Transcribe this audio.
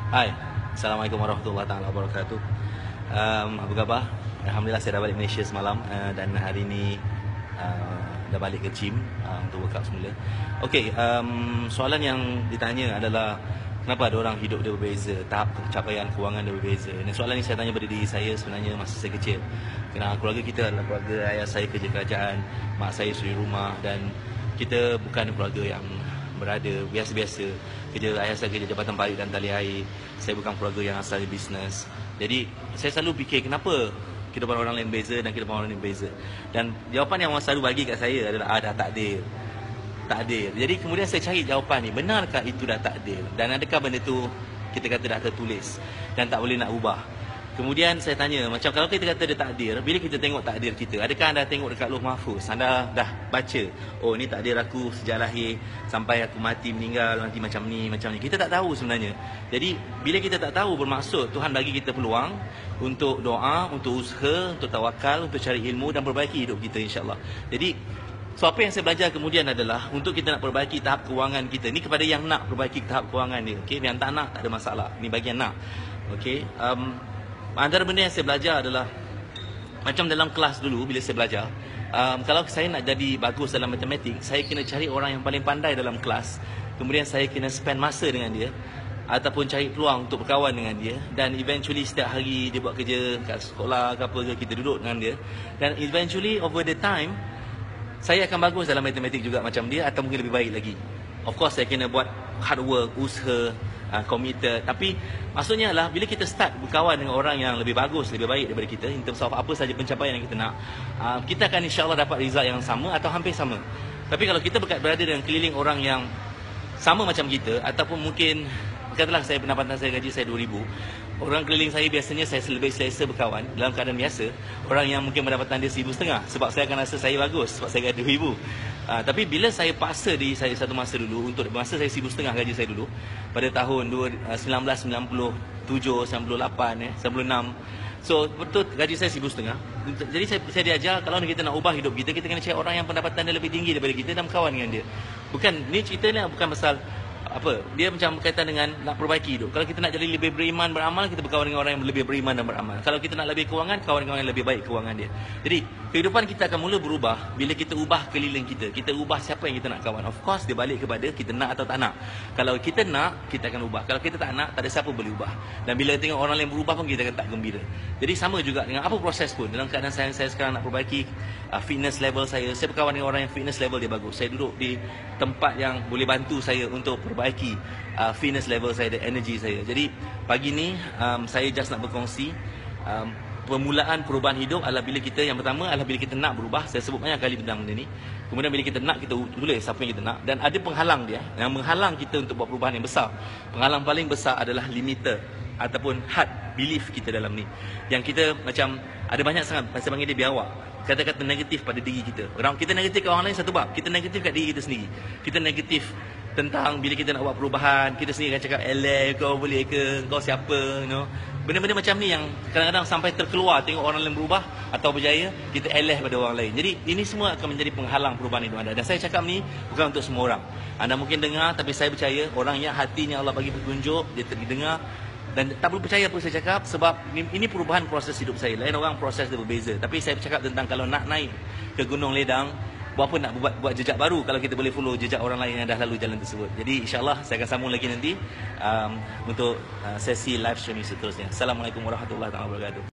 Hai, Assalamualaikum warahmatullahi taala wabarakatuh. Apa khabar? Alhamdulillah saya dah balik Malaysia semalam dan hari ini dah balik ke gym untuk workout semula. Okey, soalan yang ditanya adalah kenapa ada orang hidup dia berbeza, tahap pencapaian kewangan dia berbeza. Dan soalan ni saya tanya pada diri saya sebenarnya masa saya kecil. Kerana keluarga kita adalah keluarga ayah saya kerja kerajaan, mak saya suri rumah dan kita bukan keluarga yang berada biasa-biasa. Ayah saya kerja Jabatan Parit dan Tali Air. Saya bukan keluarga yang asal bisnes. Jadi saya selalu fikir kenapa kehidupan orang lain beza dan kehidupan orang lain beza. Dan jawapan yang orang selalu bagi kat saya adalah dah takdir. Takdir. Jadi kemudian saya cari jawapan ni, benarkah itu dah takdir? Dan adakah benda tu kita kata dah tertulis dan tak boleh nak ubah? Kemudian saya tanya, macam kalau kita kata dia takdir, bila kita tengok takdir kita, adakah anda tengok dekat Lauh Mahfuz? Anda dah baca, oh ni takdir aku sejak lahir sampai aku mati meninggal nanti macam ni, macam ni. Kita tak tahu sebenarnya. Jadi bila kita tak tahu, bermaksud Tuhan bagi kita peluang untuk doa, untuk usaha, untuk tawakal, untuk cari ilmu dan perbaiki hidup kita insya-Allah. Jadi so apa yang saya belajar kemudian adalah untuk kita nak perbaiki tahap kewangan kita. Ni kepada yang nak perbaiki tahap kewangan dia. Okey, yang tak nak tak ada masalah. Ni bagi yang nak. Okey. Antara benda yang saya belajar adalah macam dalam kelas dulu bila saya belajar, kalau saya nak jadi bagus dalam matematik, saya kena cari orang yang paling pandai dalam kelas. Kemudian saya kena spend masa dengan dia ataupun cari peluang untuk berkawan dengan dia, dan eventually setiap hari dia buat kerja kat sekolah ke apa ke, kita duduk dengan dia, dan eventually over the time saya akan bagus dalam matematik juga macam dia atau mungkin lebih baik lagi. Of course saya kena buat hard work, usaha, committed. Tapi maksudnya adalah bila kita start berkawan dengan orang yang lebih bagus, lebih baik daripada kita in terms of apa saja pencapaian yang kita nak, kita akan insya-Allah dapat result yang sama atau hampir sama. Tapi kalau kita berada dengan keliling orang yang sama macam kita, ataupun mungkin katalah saya pendapatan saya gaji saya 2,000, orang keliling saya biasanya saya lebih selesa berkawan dalam keadaan biasa orang yang mungkin pendapatan dia 1,500, sebab saya akan rasa saya bagus sebab saya gaji 2,000. Tapi bila saya paksa diri saya satu masa dulu, untuk masa saya 1,500 gaji saya dulu pada tahun 1997, 98, 96. So betul gaji saya 1,500. Jadi saya diajar kalau kita nak ubah hidup kita, kita kena cari orang yang pendapatan dia lebih tinggi daripada kita dan berkawan dengan dia. Bukan, ni cerita ni bukan pasal apa, dia macam berkaitan dengan nak perbaiki hidup. Kalau kita nak jadi lebih beriman, beramal, kita berkawan dengan orang yang lebih beriman dan beramal. Kalau kita nak lebih kewangan, kawan dengan orang yang lebih baik kewangan dia. Jadi kehidupan kita akan mula berubah bila kita ubah keliling kita. Kita ubah siapa yang kita nak kawan. Of course dia balik kepada kita nak atau tak nak. Kalau kita nak, kita akan ubah. Kalau kita tak nak, tak ada siapa boleh ubah. Dan bila tengok orang lain berubah pun, kita akan tak gembira. Jadi sama juga dengan apa proses pun. Dalam keadaan saya sekarang nak perbaiki fitness level saya berkawan dengan orang yang fitness level dia bagus. Saya duduk di tempat yang boleh bantu saya untuk perbaiki fitness level saya dan energy saya. Jadi pagi ni saya just nak berkongsi permulaan perubahan hidup adalah bila kita, yang pertama adalah bila kita nak berubah. Saya sebut banyak kali tentang benda ni. Kemudian bila kita nak, kita tulis apa yang kita nak, dan ada penghalang dia yang menghalang kita untuk buat perubahan yang besar. Penghalang paling besar adalah limiter ataupun hard belief kita dalam ni, yang kita macam ada banyak sangat, saya panggil dia biawak, kata-kata negatif pada diri kita. Kita negatif kat orang lain satu bab, kita negatif kat diri kita sendiri. Kita negatif tentang bila kita nak buat perubahan, kita sendiri akan cakap, eleh kau boleh ke, kau siapa, you know. Benda-benda macam ni yang kadang-kadang sampai terkeluar, tengok orang lain berubah atau berjaya, kita eleh pada orang lain. Jadi ini semua akan menjadi penghalang perubahan hidup anda. Dan saya cakap ni bukan untuk semua orang. Anda mungkin dengar, tapi saya percaya orang yang hatinya Allah bagi petunjuk, dia terdengar dan tak perlu percaya apa saya cakap, sebab ini perubahan proses hidup saya. Lain orang proses dia berbeza. Tapi saya bercakap tentang kalau nak naik ke Gunung Ledang, buat apa nak buat jejak baru kalau kita boleh follow jejak orang lain yang dah lalu jalan tersebut. Jadi insya-Allah saya akan sambung lagi nanti untuk sesi live streaming seterusnya. Assalamualaikum warahmatullahi wabarakatuh.